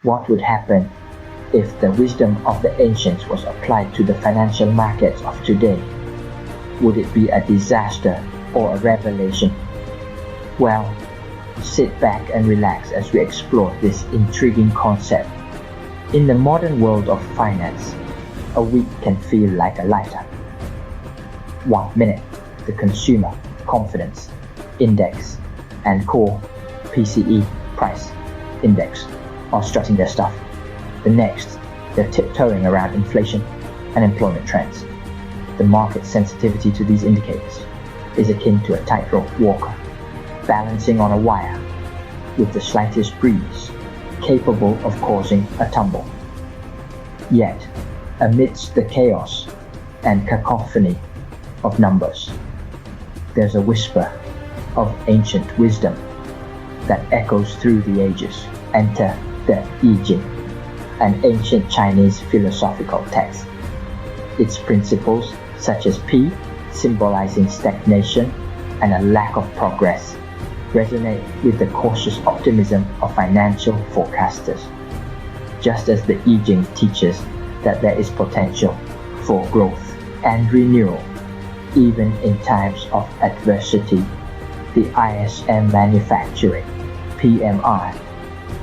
What would happen if the wisdom of the ancients was applied to the financial markets of today? Would it be a disaster or a revelation? Well, sit back and relax as we explore this intriguing concept. In the modern world of finance, a week can feel like a lifetime. 1 minute, the Consumer Confidence Index and core PCE price index are strutting their stuff. The next, they're tiptoeing around inflation and employment trends. The market sensitivity to these indicators is akin to a tightrope walker, balancing on a wire with the slightest breeze, capable of causing a tumble. Yet, amidst the chaos and cacophony of numbers, there's a whisper of ancient wisdom that echoes through the ages. Enter the Yi-Jing, an ancient Chinese philosophical text. Its principles, such as P, symbolizing stagnation and a lack of progress, resonate with the cautious optimism of financial forecasters, just as the Yi-Jing teaches that there is potential for growth and renewal even in times of adversity. The ISM Manufacturing PMI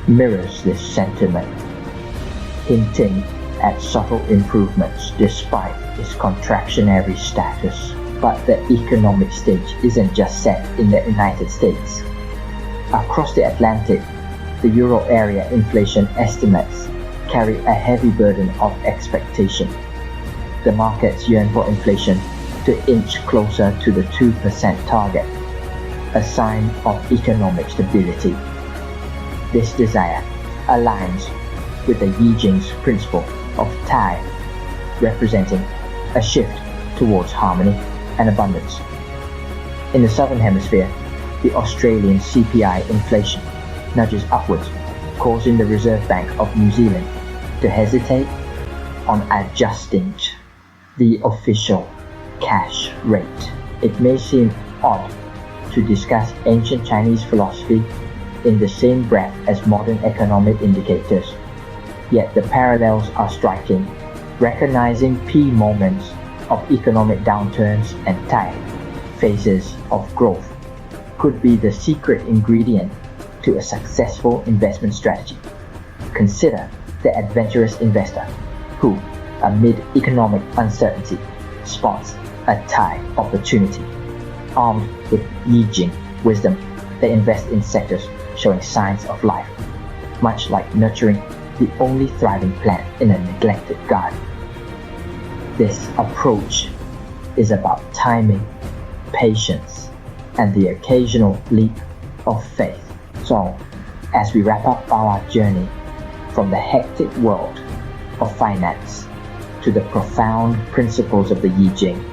mirrors this sentiment, hinting at subtle improvements despite its contractionary status. But the economic stage isn't just set in the United States. Across the Atlantic, the Euro area inflation estimates carry a heavy burden of expectation. The markets yearn for inflation to inch closer to the 2% target, a sign of economic stability. This desire aligns with the Yi-Jing's principle of tide, representing a shift towards harmony and abundance. In the Southern Hemisphere, the Australian CPI inflation nudges upwards, causing the Reserve Bank of New Zealand to hesitate on adjusting the official cash rate. It may seem odd to discuss ancient Chinese philosophy in the same breath as modern economic indicators, yet the parallels are striking. Recognizing P moments of economic downturns and tide phases of growth could be the secret ingredient to a successful investment strategy. Consider the adventurous investor who, amid economic uncertainty, spots a tide opportunity. Armed with Yi-Jing wisdom, they invest in sectors showing signs of life, much like nurturing the only thriving plant in a neglected garden. This approach is about timing, patience, and the occasional leap of faith. So, as we wrap up our journey from the hectic world of finance to the profound principles of the Yi-Jing,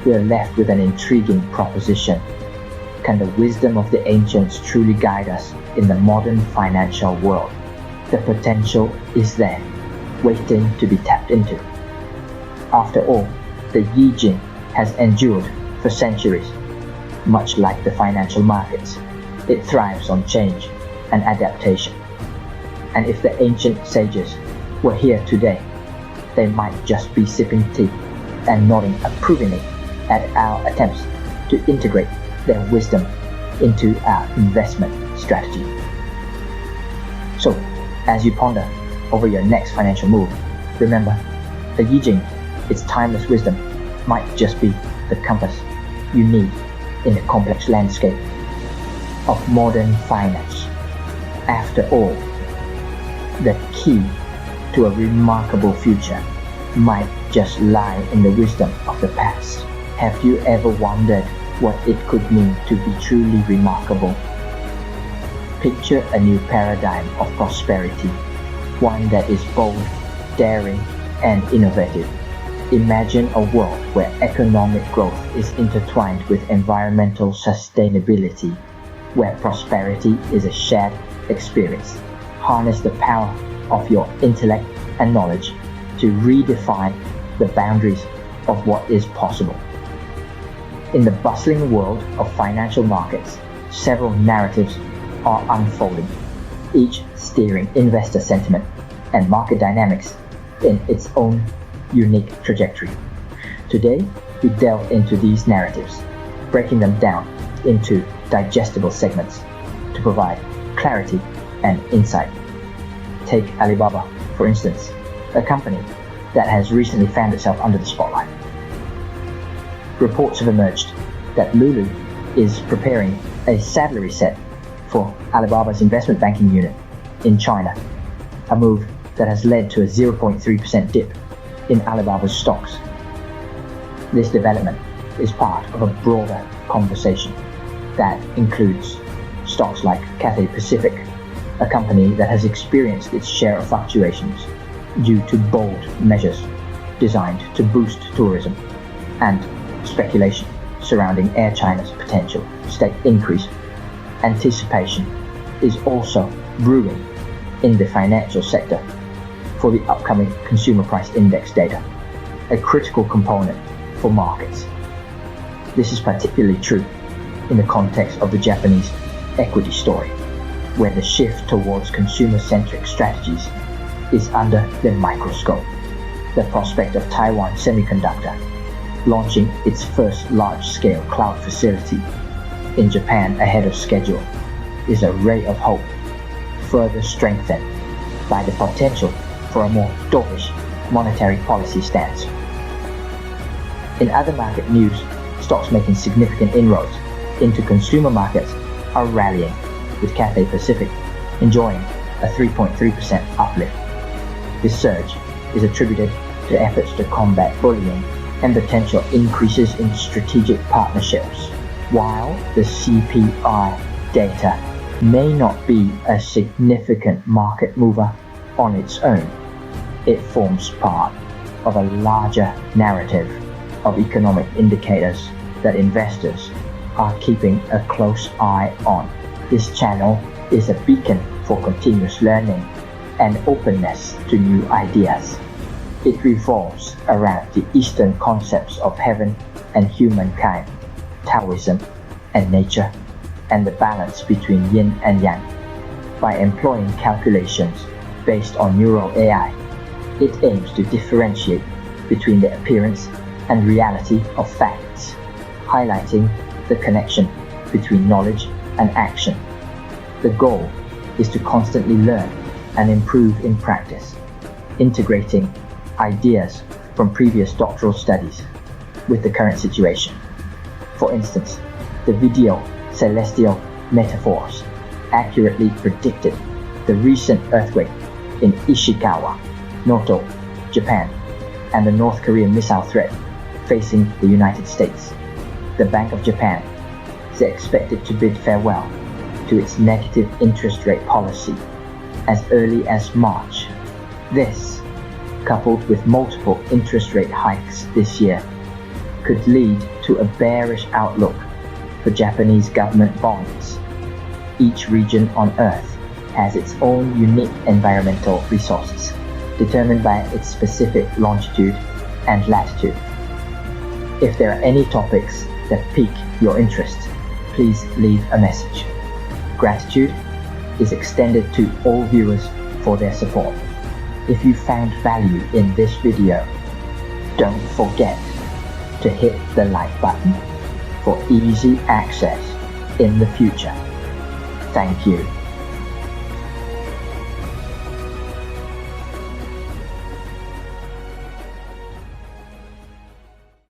we are left with an intriguing proposition. Can the wisdom of the ancients truly guide us in the modern financial world? The potential is there, waiting to be tapped into. After all, the Yi-Jing has endured for centuries. Much like the financial markets, it thrives on change and adaptation. And if the ancient sages were here today, they might just be sipping tea and nodding approvingly at our attempts to integrate their wisdom into our investment strategy. So, as you ponder over your next financial move, remember, the Yi-Jing, its timeless wisdom, might just be the compass you need in the complex landscape of modern finance. After all, the key to a remarkable future might just lie in the wisdom of the past. Have you ever wondered what it could mean to be truly remarkable? Picture a new paradigm of prosperity, one that is bold, daring, and innovative. Imagine a world where economic growth is intertwined with environmental sustainability, where prosperity is a shared experience. Harness the power of your intellect and knowledge to redefine the boundaries of what is possible. In the bustling world of financial markets, several narratives are unfolding. each steering investor sentiment and market dynamics in its own unique trajectory. Today, we delve into these narratives, breaking them down into digestible segments to provide clarity and insight. Take Alibaba, for instance, a company that has recently found itself under the spotlight. Reports have emerged that Lulu is preparing a salary set for Alibaba's investment banking unit in China, a move that has led to a 0.3% dip in Alibaba's stocks. This development is part of a broader conversation that includes stocks like Cathay Pacific, a company that has experienced its share of fluctuations due to bold measures designed to boost tourism, and speculation surrounding Air China's potential stake increase. Anticipation is also brewing in the financial sector for the upcoming consumer price index data, a critical component for markets. This is particularly true in the context of the Japanese equity story, where the shift towards consumer-centric strategies is under the microscope. The prospect of Taiwan Semiconductor launching its first large-scale cloud facility in Japan ahead of schedule is a ray of hope, further strengthened by the potential for a more dovish monetary policy stance. In other market news, stocks making significant inroads into consumer markets are rallying, with Cathay Pacific enjoying a 3.3% uplift. This surge is attributed to efforts to combat bullying and potential increases in strategic partnerships. While the CPI data may not be a significant market mover on its own, it forms part of a larger narrative of economic indicators that investors are keeping a close eye on. This channel is a beacon for continuous learning and openness to new ideas. It revolves around the Eastern concepts of heaven and humankind, Taoism and nature, and the balance between yin and yang. By employing calculations based on neural AI, it aims to differentiate between the appearance and reality of facts, highlighting the connection between knowledge and action. The goal is to constantly learn and improve in practice, integrating ideas from previous doctoral studies with the current situation. For instance, the video celestial metaphors accurately predicted the recent earthquake in Ishikawa, Noto, Japan, and the North Korean missile threat facing the United States. The Bank of Japan is expected to bid farewell to its negative interest rate policy as early as March. This, coupled with multiple interest rate hikes this year, could lead to a bearish outlook for Japanese government bonds. Each region on Earth has its own unique environmental resources, determined by its specific longitude and latitude. If there are any topics that pique your interest, please leave a message. Gratitude is extended to all viewers for their support. If you found value in this video, don't forget to hit the like button for easy access in the future. Thank you.